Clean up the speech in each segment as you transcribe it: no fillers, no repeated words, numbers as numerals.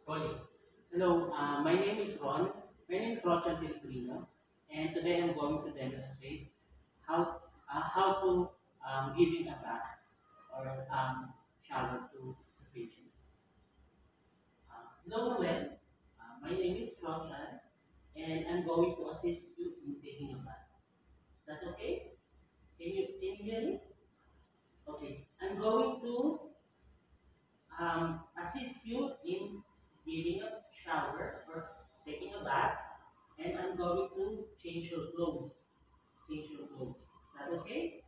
Okay. Hello, my name is Ron. My name is Rochan Pellegrino, and today I'm going to demonstrate how to giving a bath or shower to the patient. Hello, Noel. My name is Rochan, and I'm going to assist you in taking a bath. Is that okay? Can you hear me? Okay. I'm going to assist you in giving a shower or taking a bath, and I'm going to change your clothes. Change your clothes. Is that okay?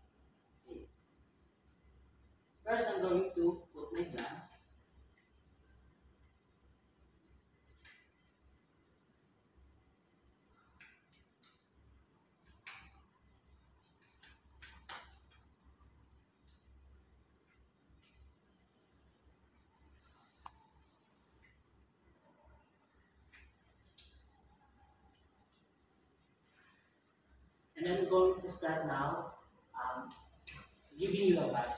Okay. First, I'm going to put my gloves, and I'm going to start now um, giving you a bath.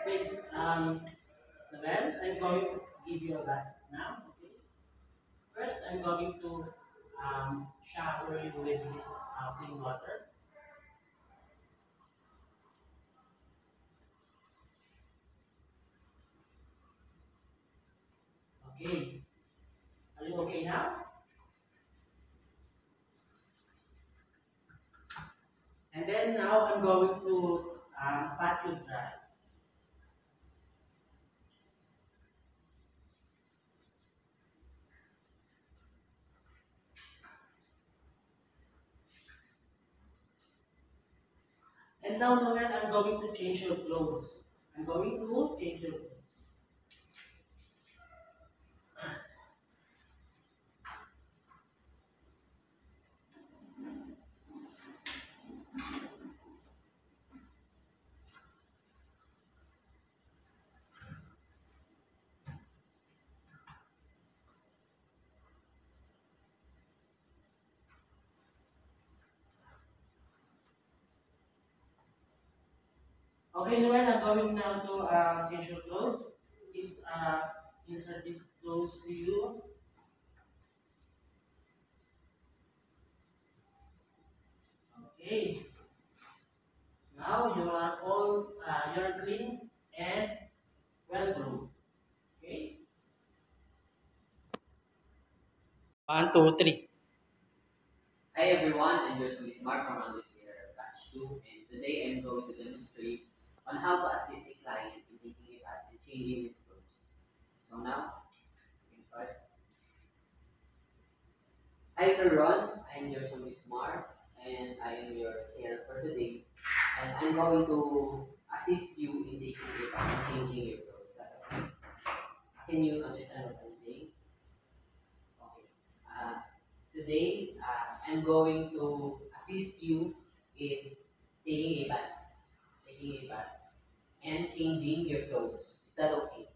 Okay, then I'm going to give you a bath now. Okay. First, I'm going to shower you with this clean water. Okay. Are you okay now? And then now I'm going to pat you dry. And now, Noel, I'm going to change your clothes. I'm going to change your clothes. Okay, Noel, I'm going now to change your clothes. Is insert this clothes to you. Okay. Now you are all you're clean and well groomed. Okay. 1, 2, 3. Hi everyone, I'm Joshua Smart from Anglo Batch 2, and today I'm going to demonstrate on how to assist a client in taking a bath and changing his clothes. So now, we can start. Hi Sir Ron, I'm Joshua Smart, and I am your carer for today, and I'm going to assist you in taking a bath and changing your clothes. Is that okay? Can you understand what I'm saying? Okay. Today, I'm going to assist you in taking a bath, taking a bath, and changing your clothes. Is that okay?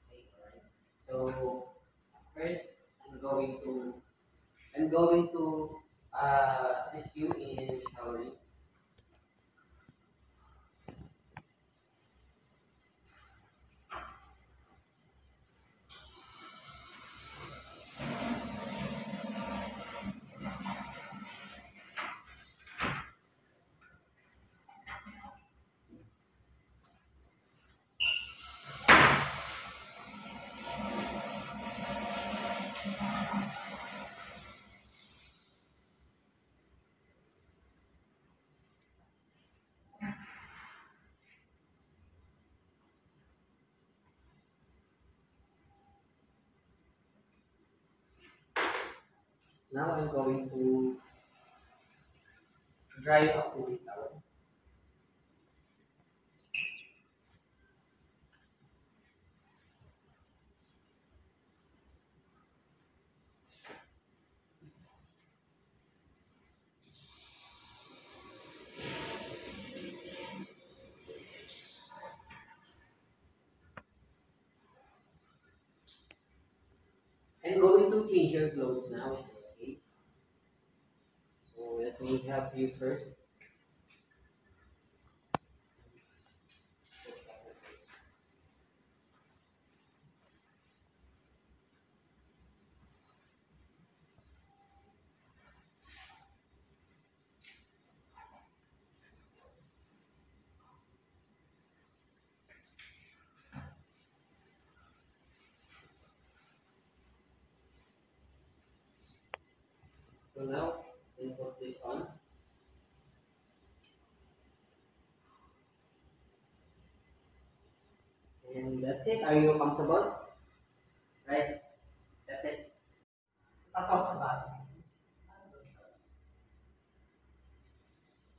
Okay, alright. So first, I'm going to assist you in showering. Now I'm going to dry up with a towel. I'm going to change your clothes now. Is that okay? So let me help you first. So now, then put this on. And that's it. Are you comfortable? Right? That's it. Not comfortable.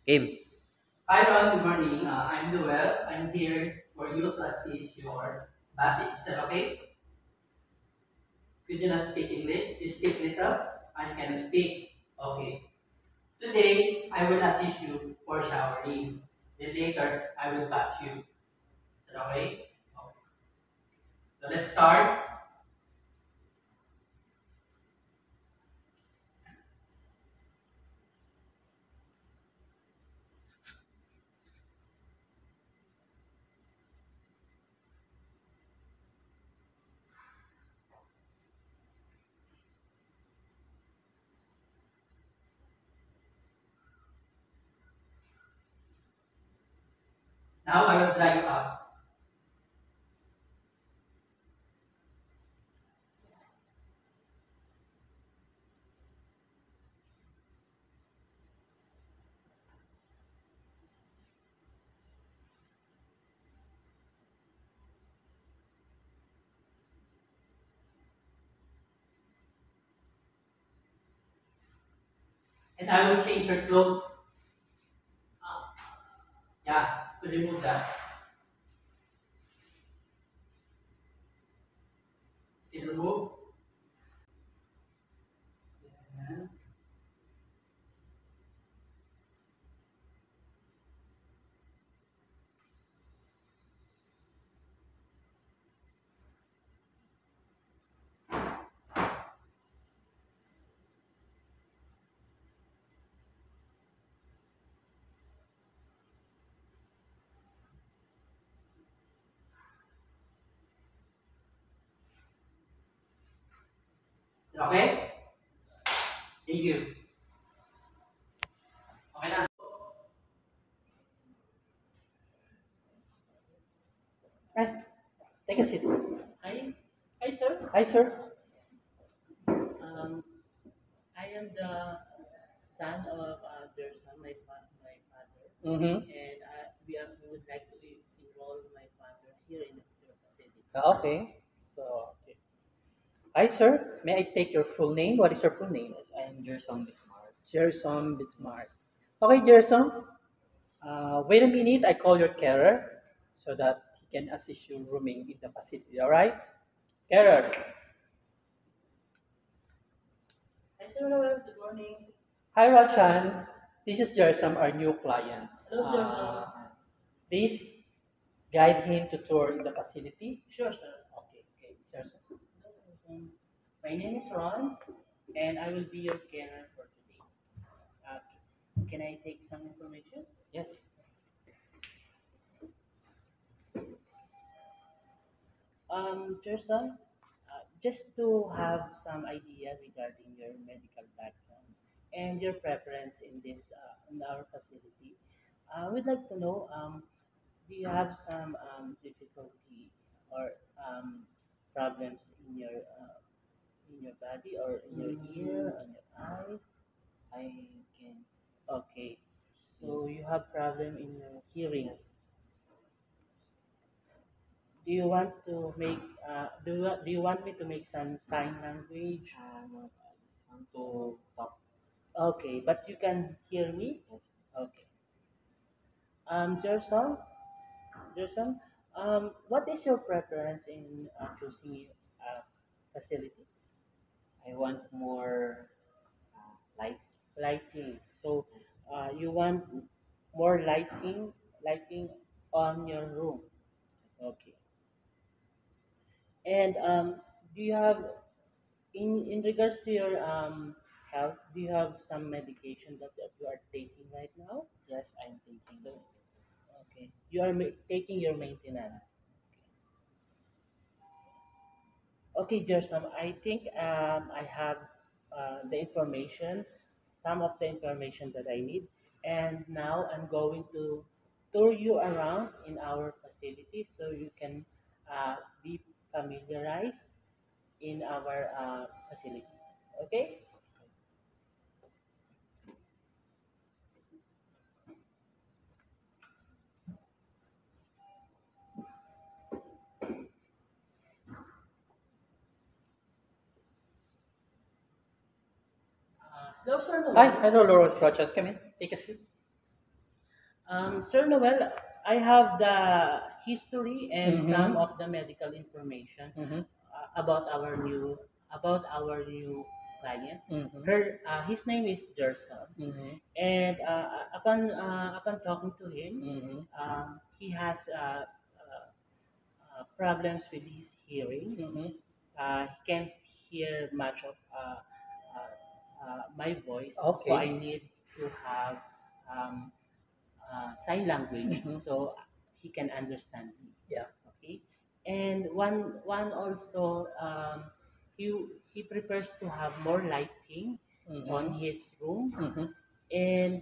Game. Hi Ron, good morning. I'm Noel. I'm here for you to assist your body. Is that okay? Could you not speak English? You speak little? I can speak. Okay. Today, I will assist you for showering. Then later, I will bathe you. Is that okay? Okay. So let's start. Now I will dry you up. And I will change your clothes. Yeah, to remove that. To remove. Yeah. Is that okay? Thank you. Okay na. Right. Take a seat. Hi. Hi, sir. Hi, sir. Um, I am the son of Gerson, my father, and we would like to enroll my father here in your facility. Okay. So, okay. Hi, sir. May I take your full name? What is your full name? Yes, I am Gerson Bismarck. Gerson Bismarck. Okay, Gerson. Wait a minute. I call your carer so that he can assist you rooming in the facility. All right, carer. Hi, sir. Hello. Good morning. Hi, Rachan. This is Gerson, our new client. Hello, Gerson. Please guide him to tour in the facility. Sure, sir. Okay, okay, Gerson. My name is Ron, and I will be your carer for today. Uh, can I take some information? Yes. Gerson, just to have some idea regarding your medical background and your preference in this in our facility, we'd like to know, do you have some difficulty or problems in your body or in your ear, on your eyes? I can. Okay, so you have problem in your hearing. Do you want to make do you want me to make some sign language? No, I just want to talk. Okay, but you can hear me? Yes. Okay. Gerson, Gerson, what is your preference in choosing a facility? I want more light. Lighting. So, you want more lighting on your room. Okay. And do you have in regards to your do you have some medication that you are taking right now? Yes, I'm taking. So, okay, you are taking your maintenance. Okay, Jerson, I think I have the information, some of the information that I need, and now I'm going to tour you around in our facility so you can be familiarized in our facility. Okay? Hello, Sir Hi, Noel. hello, Lord Rochard. Come in. Take a seat. Sir Noel, I have the history and some Mm-hmm. of the medical information Mm-hmm. about our new client. Mm-hmm. His name is Gerson, Mm-hmm. and upon talking to him, Mm-hmm. he has problems with his hearing. Mm-hmm. He can't hear much of my voice, so I Okay. need to have um, sign language Mm-hmm. so he can understand me. Yeah. Okay, and one also he prepares to have more lighting on Mm-hmm. his room, Mm-hmm. and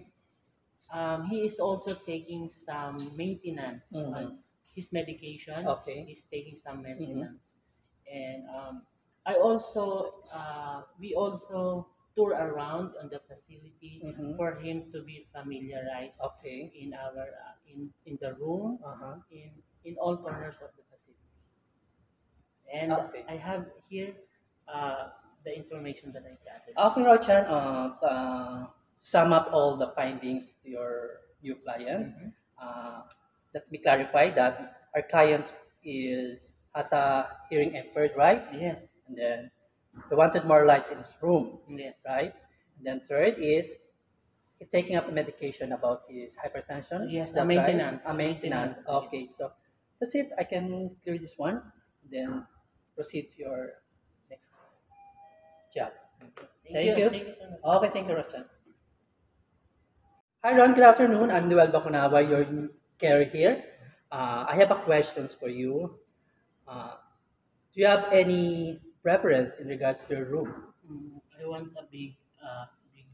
he is also taking some maintenance Mm-hmm. on his medication. Okay. He's taking some Mm-hmm. maintenance, and I also we also tour around on the facility Mm-hmm. for him to be familiarized Okay. in our in the room, Uh-huh. in all corners of the facility. And Okay. I have here uh, the information that I gathered. Okay, Rochan, sum up all the findings to your new client. Mhm. Uh, Let me clarify that our client has a hearing impaired, right? Yes, And then he wanted more lights in his room, yes, right? And then third is he's taking up medication about his hypertension. Is yes. A that right? maintenance, A a maintenance. maintenance. Yes. Okay, so that's it. I can clear this one. Then proceed to your next job. Thank you. Thank you so much. Okay, thank you, Rochan. Hi, Ron. Good afternoon. I'm Noel Bacunawa, your care here. I have a questions for you. Uh, do you have any preference in regards to your room? I want a big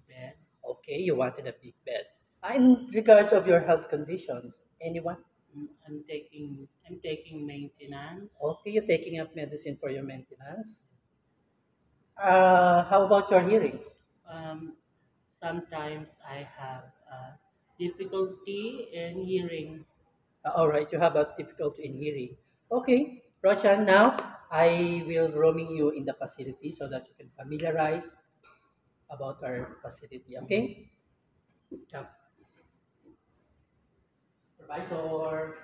bed. Okay, you wanted a big bed. In regards of your health conditions, anyone? I'm taking maintenance. Okay, you're taking up medicine for your maintenance. How about your hearing? Um, Sometimes I have difficulty in hearing. All right, you have a difficulty in hearing. Okay, Rochan, now I will roaming you in the facility so that you can familiarize about our facility. Okay? Jump. Supervisor.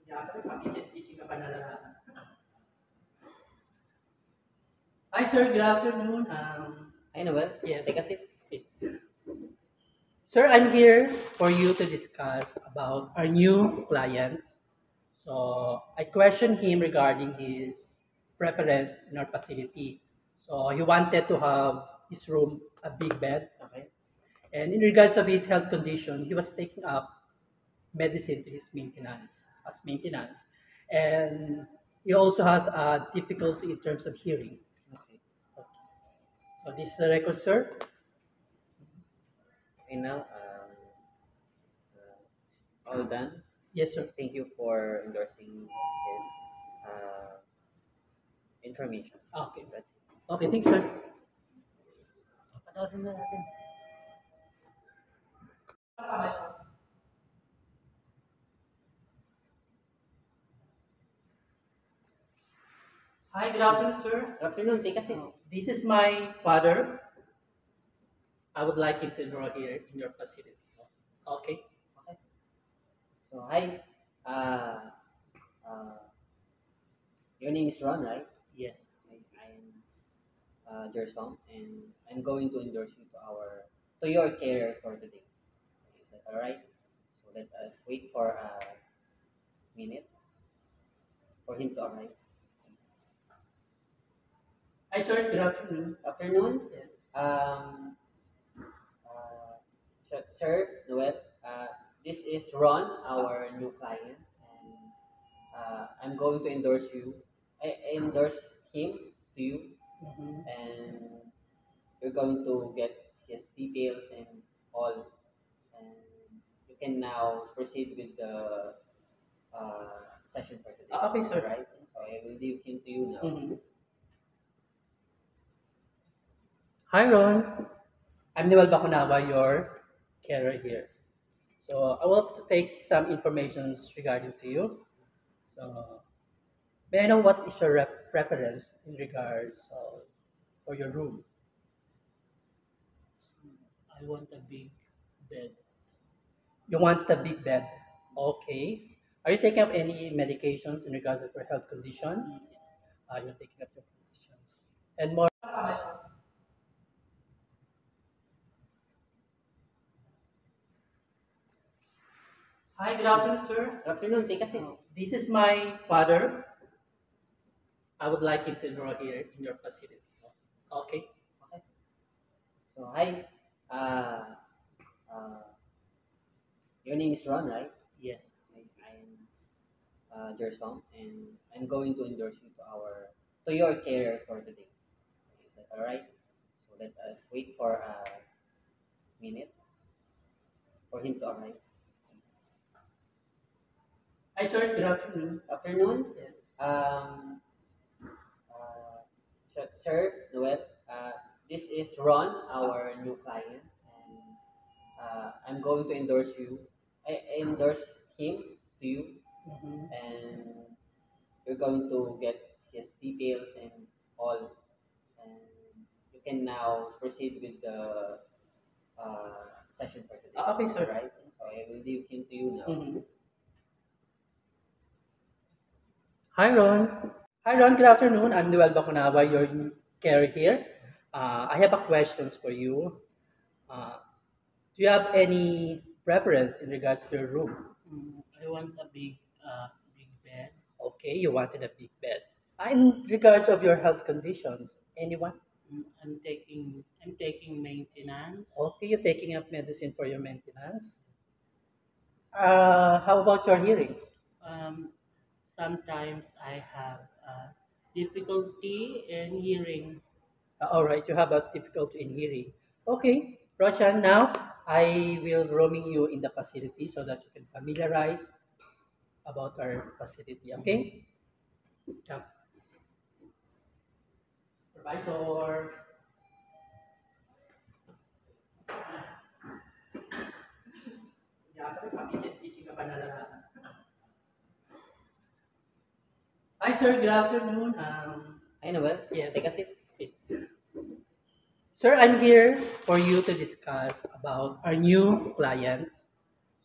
Yeah, teaching ka pa na lang. Hi, sir. Good afternoon. I know well. Yes. Take a seat. Sir, I'm here for you to discuss about our new client. So I questioned him regarding his preference in our facility. So he wanted to have his room a big bed, okay? And in regards of his health condition, he was taking up medicine to his maintenance. And he also has a difficulty in terms of hearing. Okay. So this is the record, sir. Okay, now, it's all done. Yes, sir. Thank you for endorsing his information. Okay. That's it. Okay, thanks, sir. Panoorin na natin. Hi, good afternoon, sir. Good afternoon. Take a seat. This is my father. I would like him to enroll here in your facility. Okay. Okay. So, hi. Uh, uh, your name is Ron, right? Yes. I'm Jersom, and I'm going to endorse you to your carer for today. Is that all right? So let us wait for a minute for him to arrive. Hi, sir. Good afternoon. Afternoon. Yes. Uh, Sir Noel, this is Ron, our new client, and I'm going to endorse you. I endorse him to you, Mhm. and you're going to get his details and all, and you can now proceed with the session for today. Okay, sir. All right. So I will leave him to you now. Mhm. Hi, Ron. I'm Newell Bakunawa, your carer here. So I want to take some informations regarding to you. So may I know what is your preference in regards for your room? I want a big bed. You want the big bed. Okay. Are you taking up any medications in regards of your health condition? Yes. You're taking up your conditions. And more. Hi, good afternoon, sir. Good afternoon. Take a seat. This is my father. I would like him to enroll here in your facility. Okay. Okay. So hi. Uh, uh, your name is Ron, right? Yes. I'm Gerson, and I'm going to endorse you to your carer for today. Is that all right? So let us wait for a minute for him to arrive. Hi, sir. Good afternoon. Afternoon. Yes. Um, Sir Noel, this is Ron, our new client, and I'm going to endorse you. I endorse him to you, Mhm. and you're going to get his details and all, and you can now proceed with the session for today. Okay, sir. All right. So I will leave him to you now. Mhm. Hi, Ron. Hi, Ron. Good afternoon. I'm Newell Bakunawa, your carer here. I have a questions for you. Uh, do you have any preference in regards to your room? I want a big bed. Okay, you wanted a big bed. In regards of your health conditions, anyone? I'm taking maintenance. Okay, you're taking up medicine for your maintenance. How about your hearing? Um, Sometimes I have difficulty in hearing. All right, you have a difficulty in hearing. Okay, Rochan, now I will roaming you in the facility so that you can familiarize about our facility. Okay? Yeah. Supervisor. Yeah, pitching ka pa na lang. Hi, sir. Good afternoon. Hi, Noel. Yes. Take a seat. Sir, I'm here for you to discuss about our new client.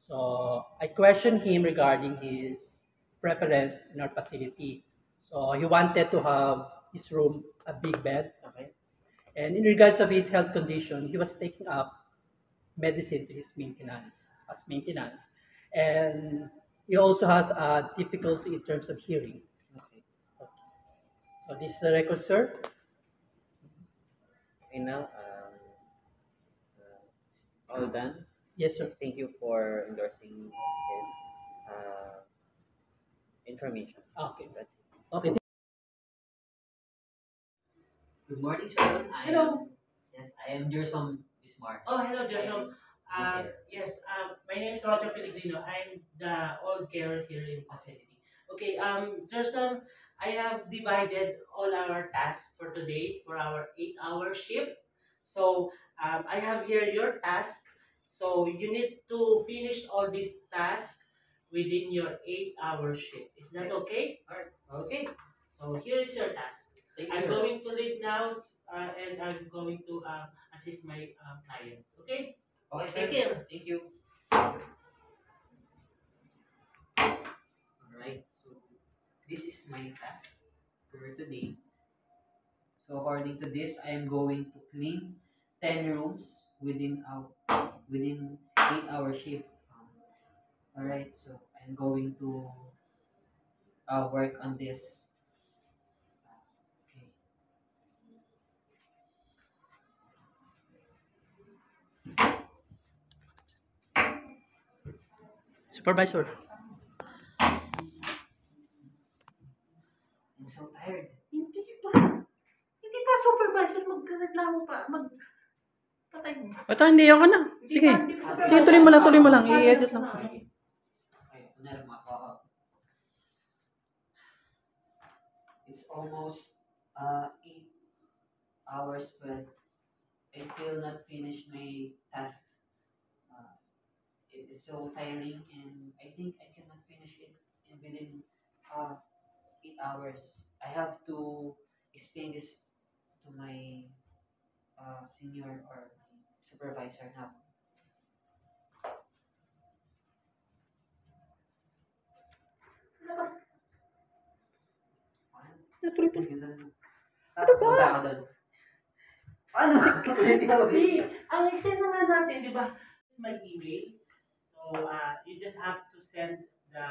So I questioned him regarding his preference in our facility. So he wanted to have his room a big bed. Okay. And in regards of his health condition, he was taking up medicine to his maintenance as maintenance. And he also has a difficulty in terms of hearing. Okay. So this is the record, sir. Okay, now it's all done. Yes, sir. Thank you for endorsing his information. Okay. That's it. Okay. Good morning, sir. Hello. Yes, I am Gerson Bismarck. Oh, hello, I Joshua. am here. Yes, my name is Roger Pellegrino. I'm the old carer here in facility. Okay, Joshua, I have divided all our tasks for today for our 8-hour shift. So, I have here your task. So, you need to finish all these tasks within your 8-hour shift. Is that okay? Alright. Okay. So, here is your task. Thank you, I'm sir. going to leave now, and I'm going to assist my clients. Okay? Okay, sir. Take care. Thank you. Alright, so this is my task for today. So according to this, I am going to clean 10 rooms within 8-hour shift. Alright, so I'm going to work on this. Okay. Supervisor. I'm so tired. Hindi pa. Hindi pa supervisor magreklamo pa. Patay mo. Ito, hindi ako na. Sige. Hindi pa Sige, tuloy mo lang. I-edit lang. Okay, kunwari mako. It's almost 8 hours, but I still not finished my task. It is so tiring, and I think I cannot finish it within 8 hours. I have to explain this to my senior or my supervisor now. Labas. Tapos punta ako doon. Ano? Hindi. Ang extend na nga natin, di ba? My email. So, you just have to send the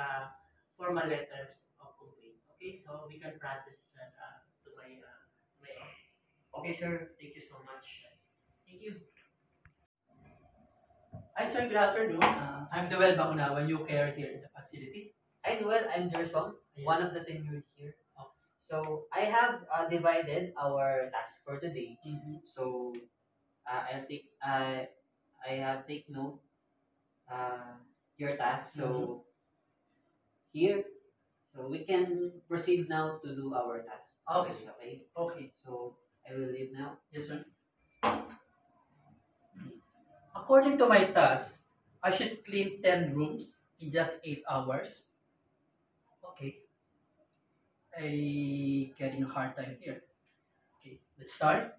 formal letters of complaint. Okay? So, we can process that to my office. Okay, sir. Thank you so much. Thank you. Hi, sir. Good afternoon. I'm Noel Bakunawan, new care here in the facility. Hi, Noel. I'm Gerson, Yes. one of the tenure here. So, I have divided our task for today. So, I have take note your task. So, here, so we can proceed now to do our task. Okay. Okay. Okay. So, I will leave now. Yes, sir. According to my task, I should clean 10 rooms in just 8 hours. Okay. I getting a hard time here. Okay, let's start.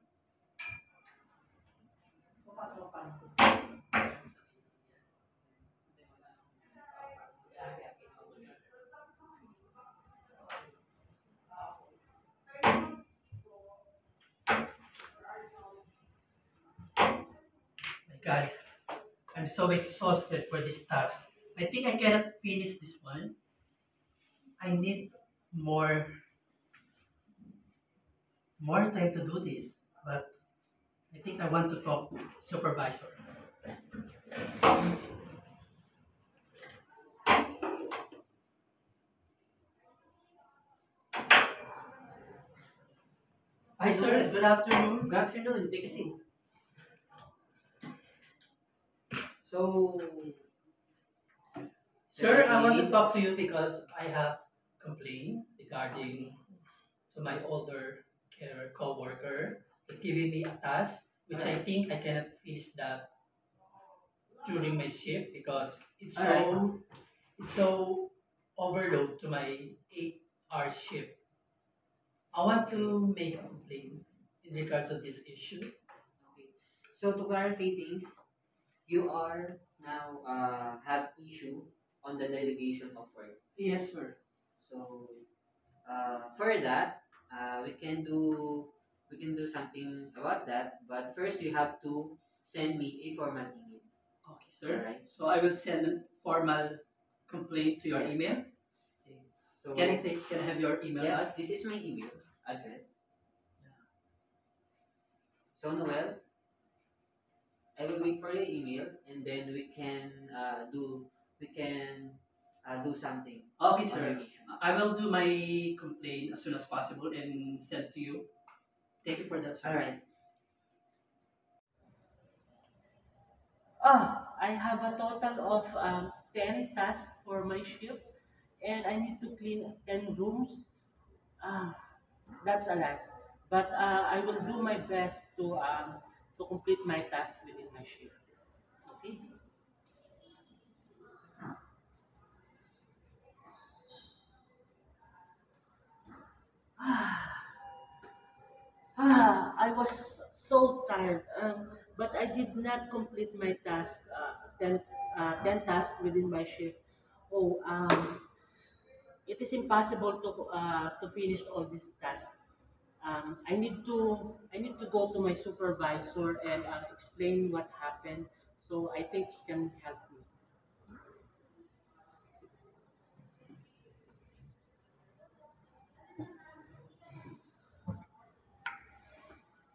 My God, I'm so exhausted for this task. I think I cannot finish this one. I need more more time to do this, but I think I want to talk to supervisor. Hi, sir. Good afternoon. Good afternoon. Take a seat. So, Sir, I want to talk to you because I have complained regarding to my older care co-worker giving me a task which I think I cannot finish that during my shift because it's so overload to my 8 hour shift. I want to make a complaint in regards to this issue. Okay. So to clarify things, you are now have issue on the delegation of work. Yes, sir. So for that, we can do something about that. But first, you have to send me a formal email. Okay, sir. Alright. So I will send a formal complaint to your Yes. email. Okay. So Can I have your email? yes, this is my email address. So Noel, I will wait for your email, and then we can do something Okay, on sir. your issue. I will do my complaint as soon as possible and send to you. Thank you for that, sir. All right. I have a total of 10 tasks for my shift, and I need to clean 10 rooms. Ah, that's a lot. But I will do my best to complete my task within my shift. Okay? I was so tired, but I did not complete my task, 10 tasks within my shift. Oh, it is impossible to finish all these tasks. I need to go to my supervisor and explain what happened. So I think he can help me.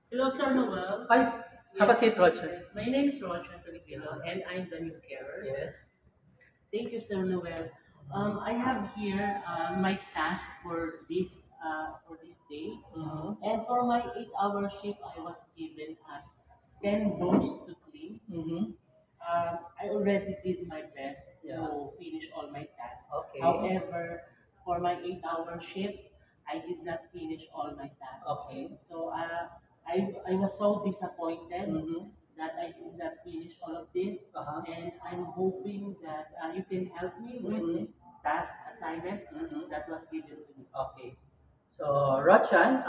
Hello, Sir Noel. Hi. Have a seat, Roger. Yes, my name is Roger Filipino, and I'm the new carer. Yes. Thank you, Sir Noel. I have here my task for this day, Mm-hmm. and for my 8 hour shift, I was given 10 rooms to clean. Mm-hmm. I already did my best Yeah. to finish all my tasks. Okay. However, for my 8 hour shift, I did not finish all my tasks. Okay. So I was so disappointed Mm-hmm. that I did not finish all of this, Uh-huh. and I'm hoping that you can help me with Mm-hmm. this task assignment Mm-hmm. that was given to me. Okay. So, Rochan,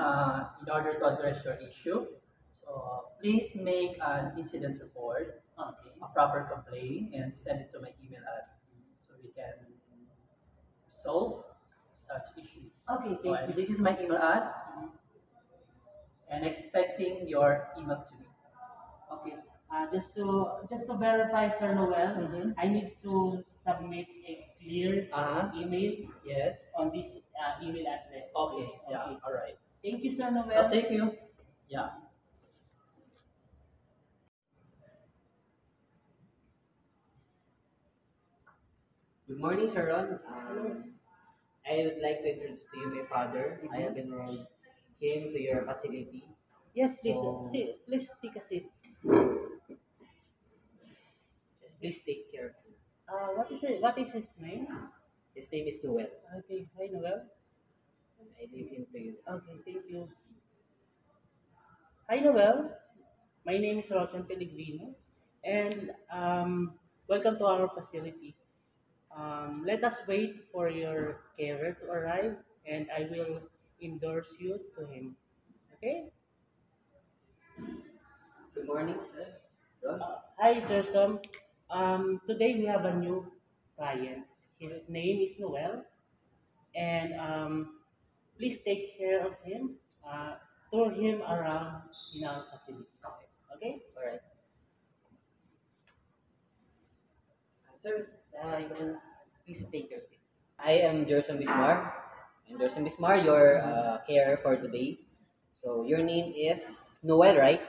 in order to address your issue, so please make an incident report, Okay. a proper complaint, and send it to my email address so we can solve such issue. Okay, So, thank and you. this is my email address, and expecting your email to me. Okay. Just to verify, Sir Noel, Mm-hmm. I need to submit a clear Uh-huh. email Yes. on this email address. Okay. Yeah. Okay. All right. Thank you, Sir Well, Noel. thank you. Yeah. Good morning, Sir Ron. I would like to introduce to you my father. I have enrolled him to your facility. Yes, please. So, Please take a seat. just please take care of him. What is it? What is his name? His name is Noel. Okay. Hi, Noel. I leave him to you. Okay. Thank you. Hi, Noel. My name is Roshan Pellegrino, and welcome to our facility. Let us wait for your carer to arrive, and I will endorse you to him. Okay? Good morning, sir. Ron. Hi, Jerson. Today we have a new client. His name is Noel, and please take care of him. Tour him around in our facility. Okay? All right. Sir, you can please take your seat. I am Gerson Bismar. I'm Gerson Bismar, your carer for today. So your name is Noel, right?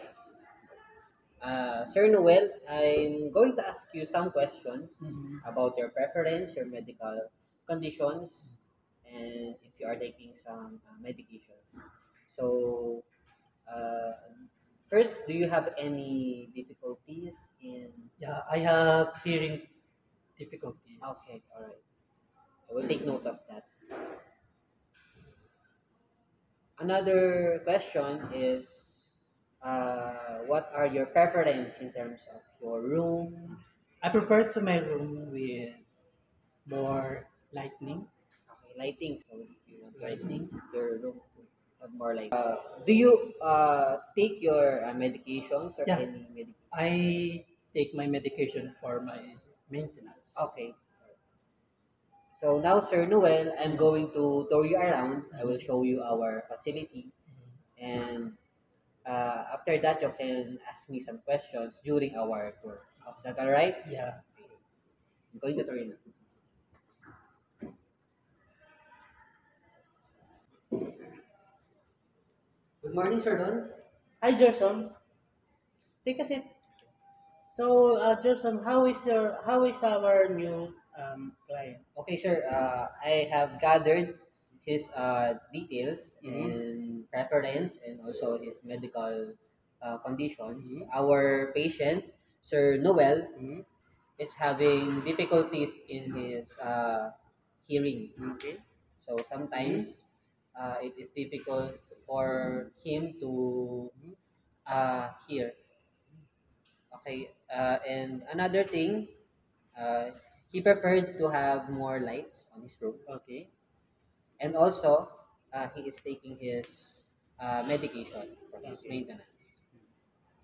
Sir Noel, I'm going to ask you some questions Mm-hmm. about your preference, your medical conditions, and if you are taking some medication. So, uh, first, do you have any difficulties in? Yeah, I have hearing difficulties. Okay, all right. I will take note of that. Another question is, what are your preference in terms of your room? I prefer to my room with more lightning. Okay, lighting. So you want Lighting. your room to have more light. Do you take your medications or Yeah, any medication? I take my medication for my maintenance. Okay. So now, Sir Noel, I'm going to tour you around. I will show you our facility, and after that, you can ask me some questions during our tour. Is that all right? Yeah. I'm going to tour you now. Good morning, Sir Don. Hi, Gerson. Take a seat. So, Gerson, how is our new client? Okay, sir. I have gathered his details Mm-hmm. and preference and also his medical conditions. Mm-hmm. Our patient, Sir Noel, Mm-hmm. is having difficulties in his hearing. Okay. So sometimes it is difficult for him to hear. Okay, and another thing, uh, he preferred to have more lights on his room, Okay. and also he is taking his medication for his Okay. maintenance.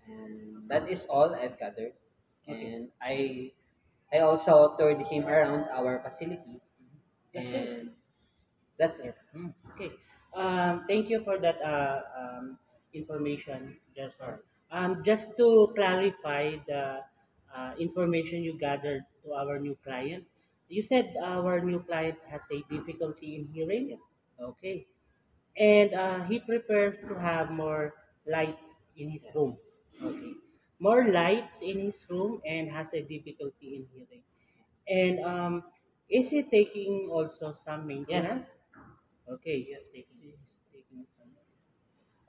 And that is all I've gathered. Okay. And I also toured him around our facility, That's good. and that's it. Okay. Thank you for that information, Gerson. Just to clarify the information you gathered to our new client, you said our new client has a difficulty in hearing. Yes. Okay. And he prepared to have more lights in his Yes. room. Okay. More lights in his room and has a difficulty in hearing. And is he taking also some maintenance? Yes. Okay, yes, taking some.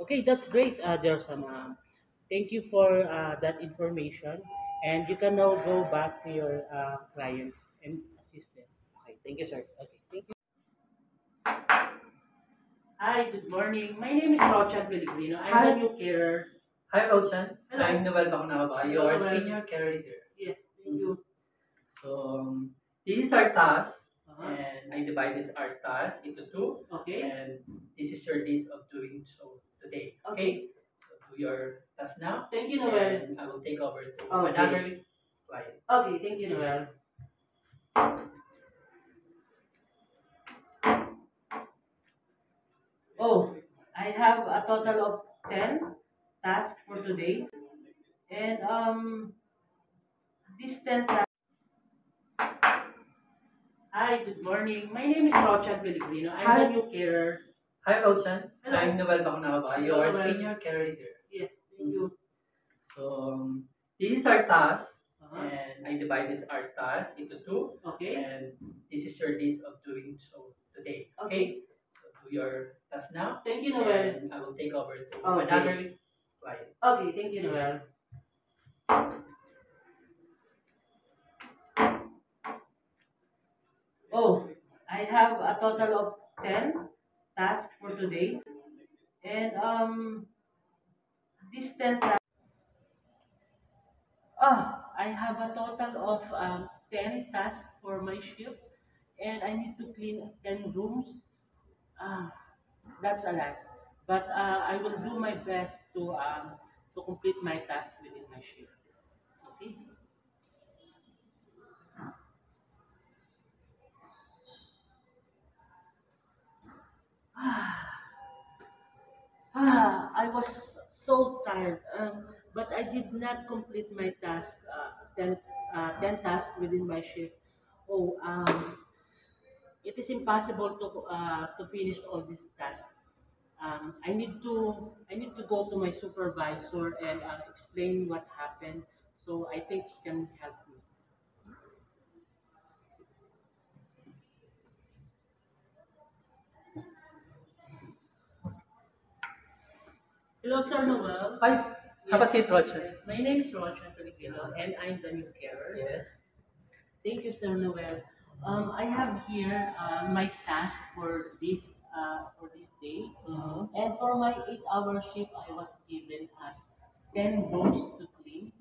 Okay, that's great, Jerson. Thank you for that information, and you can now go back to your clients and assist them. Okay, thank you, sir. Okay, thank you. Hi, good morning. My name is Rochan Pellegrino. I'm the Hi. new carer. Hi, Rochan. Hello. I'm Noel Bacnaba, your Hello, Noel. senior carer here. Yes, thank you. So, this is our task, Uh-huh. and I divided our task into two, Okay. and this is your list of doing so today. Okay. So, do your task now, Thank you, Noel. and I will take over to Okay. another client. Okay, thank you, Noel. Oh, I have a total of 10 tasks for today. And this 10 tasks. Hi, good morning. My name is Rochan Pellegrino. I'm Hi. the new carer. Hi, Rochan. Hello. I'm Noel Bacnaba, Hello, your Noel. senior carer here. Yes, thank you. So, this is our task, Uh-huh. and I divided our task into two, Okay. and this is your list of doing so today. Okay. So, do your task now, Thank you, Noel. and I will take over to Okay. another client. Okay, thank you, Noel. Oh, I have a total of 10 tasks for today. And this 10 tasks. I have a total of 10 tasks for my shift. And I need to clean 10 rooms. Ah, that's a lot. But I will do my best to complete my task within my shift. Okay? I was so tired, but I did not complete my task, 10 tasks within my shift. Oh, it is impossible to finish all these tasks. I need to go to my supervisor and explain what happened. So I think he can help me. Hello, Sir Noel. Hi, have a Yes, seat, Rochan. yes. My name is Roger Filipino, and I'm the new carer. Yes. Thank you, Sir Noel. I have here my task for this day, and for my 8-hour shift, I was given 10 rooms to clean.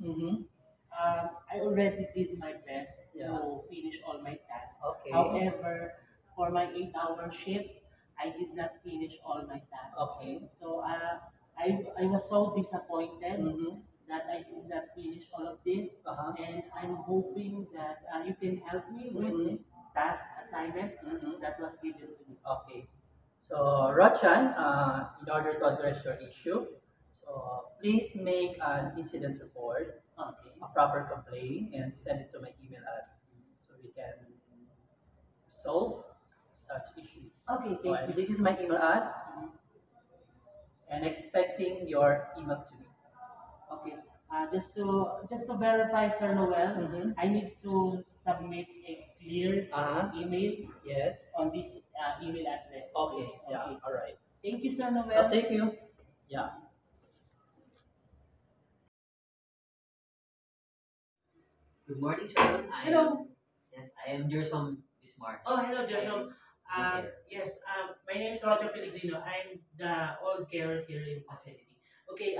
I already did my best Yeah. to finish all my tasks. Okay. However, for my 8-hour shift, I did not finish all my tasks. Okay. So I was so disappointed Mhm. that I did not finish all of this. Uh-huh. And I'm hoping that you can help me with Mhm. this task assignment Mhm. that was given to me. Okay. So, Rochan, in order to address your issue, so please make an incident report, Okay. a proper complaint, and send it to my email address so we can solve such issue. Okay, So, thank and you. this is my email ad, and expecting your email to me. Okay. Just to verify, Sir Noel, Mhm. I need to submit a clear email Yes. on this email address. Okay. Yes, Yeah. okay. All right. Thank you, Sir So, Noel. thank you. Yeah. Good morning, sir. Hello. Yes, I am Gerson Bismarck. Oh, hello, Joshua. Okay. Yes, my name is Roger Pellegrino. I'm the old carer here in facility. Okay,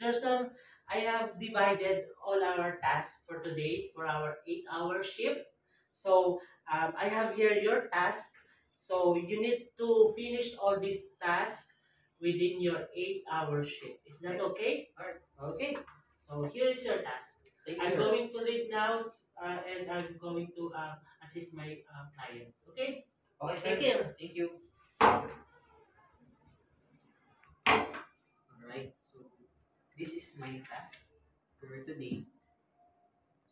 Joshua, I have divided all our tasks for today for our 8-hour shift. So, I have here your task. So, you need to finish all these tasks within your 8-hour shift. Is that okay? Alright. Okay. So, here is your task. Thank you, I'm sir. going to leave now and I'm going to assist my clients. Okay? Okay, Take sir. care. Thank you. Alright, so this is my task for today.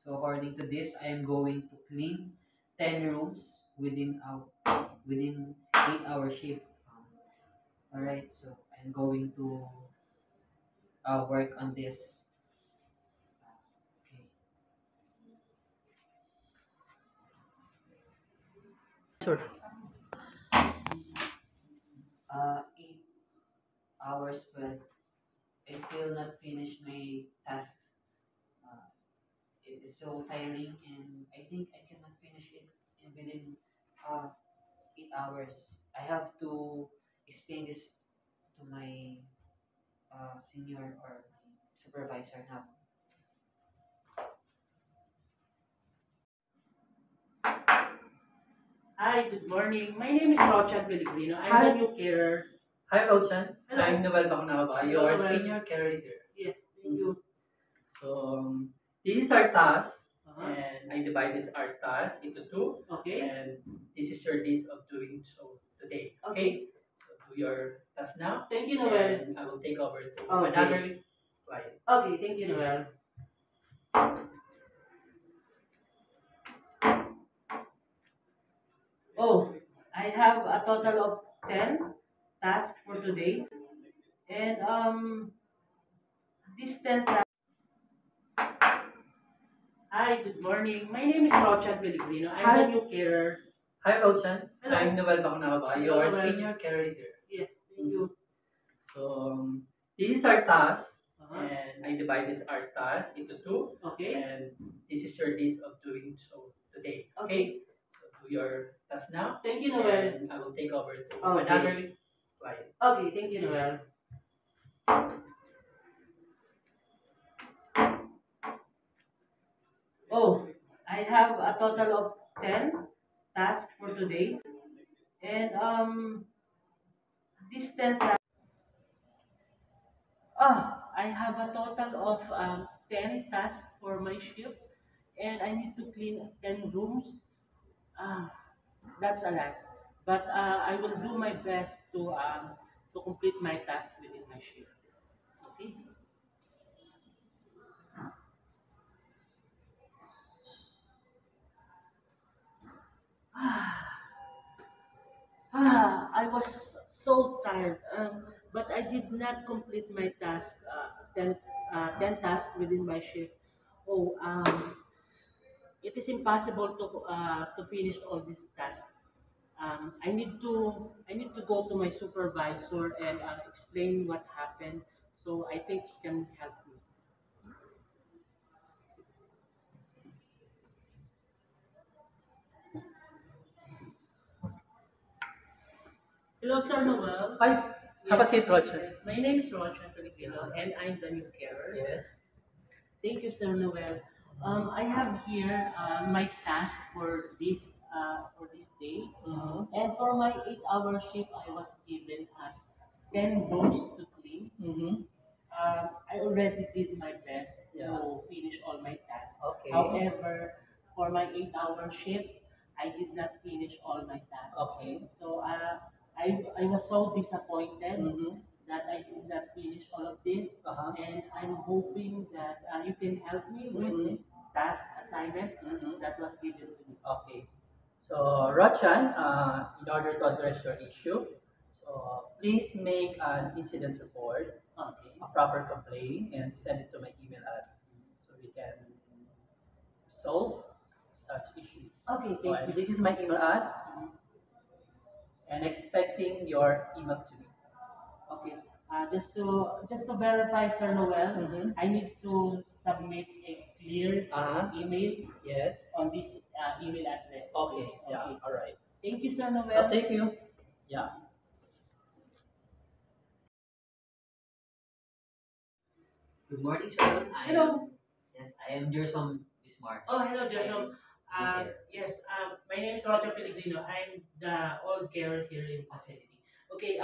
So according to this, I am going to clean 10 rooms within 8-hour shift. Alright, so I'm going to work on this. Okay. Sure. 8 hours, but I still not finished my task. Uh, it is so tiring, and I think I cannot finish it within 8 hours. I have to explain this to my senior or my supervisor now. Hi, good morning. My name is Rochan Pellegrino. I'm Hi. the new carer. Hi, Rochan. Hello. I'm Noel Bacnaba, Hello, your Noel. senior carer here. Yes, thank you. So, this is our task, Uh-huh. and I divided our task into two, Okay. and this is your list of doing so today. Okay. So, do your task now, Thank you, Noel. and I will take over to Okay. another client. Okay, thank you, Noel. Oh, I have a total of 10 tasks for today. And this 10 tasks. Hi, good morning. My name is Rochan Pellegrino. I'm Hi. the new carer. Hi, Rochan. Hello. I'm Noel Bacnaba, Hello, your Noel. senior carer here. Yes, thank you. So, this is our task, Uh-huh. and I divided our task into two, Okay. and this is your list of doing so today. Okay. So, do your task now, Thank you, Noel. and I will take over to Okay. another client. Okay, thank you, Noel. Oh, I have a total of 10 tasks for today. And this 10 tasks. I have a total of 10 tasks for my shift. And I need to clean 10 rooms. Ah, that's a lot. But I will do my best to complete my task within my shift. Okay? I was so tired, but I did not complete my task, 10 tasks within my shift. Oh, it is impossible to finish all these tasks. I need to go to my supervisor and explain what happened. So I think he can help me. Hello, Sir Noel. Hi, have a Yes, seat, Rochan. yes. My name is Roger Filipino, and I'm the new carer. Yes. Thank you, Sir Noel. I have here my task for this day, and for my 8-hour shift, I was given 10 rooms to clean. I already did my best Yeah. to finish all my tasks. Okay. However, for my 8-hour shift, I did not finish all my tasks. Okay. So I was so disappointed Mm-hmm. that I did not finish all of this. Uh-huh. And I'm hoping that you can help me with Mhm. this task assignment Mhm. that was given to me. Okay. So, Rochan, in order to address your issue, so please make an incident report, Okay. a proper complaint, and send it to my email address so we can solve such issue. Okay, So, thank and you. this is my email ad, and expecting your email to me. Okay. Just to verify, Sir Noel, Mhm. I need to submit a clear email Yes. on this email address. Okay. Yeah. Okay. All right. Thank you, Sir So, Noel. thank you. Yeah. Good morning, sir. Hello. Yes, I am Jerson Bismarck. Oh, hello, Gerson. Okay. Yes, my name is Roger Pellegrino. I'm the old carer here in facility. Okay,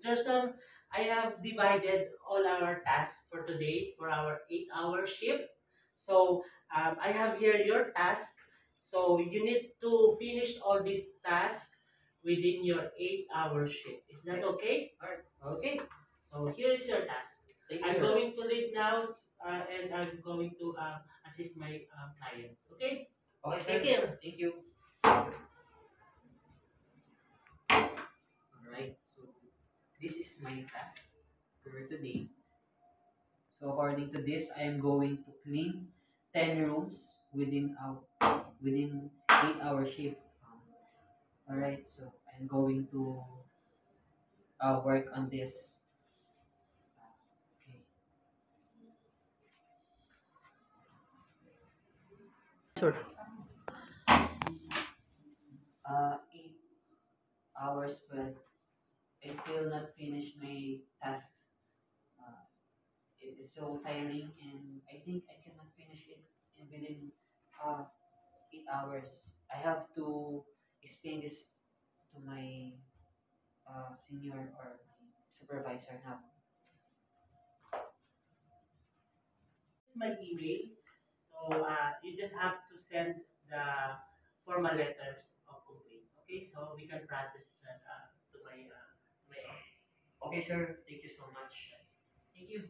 Gerson, I have divided all our tasks for today for our 8-hour shift. So, I have here your task. So, you need to finish all these tasks within your 8-hour shift. Is that okay? Alright. Okay. So, here is your task. Thank you, I'm sir. going to leave now and I'm going to assist my clients. Okay? Okay, sir. Take care. Thank you. Alright, so this is my task for today. So according to this, I am going to clean 10 rooms within 8-hour shift. Alright, so I'm going to work on this. Okay. Sir. 8 hours, but I still not finished my tasks. Uh, it is so tiring, and I think I cannot finish it within 8 hours. I have to explain this to my senior or my supervisor now. My email. So you just have to send the formal letters of complaint. Okay, so we can process that to my office. Okay, sir. Thank you so much. Thank you.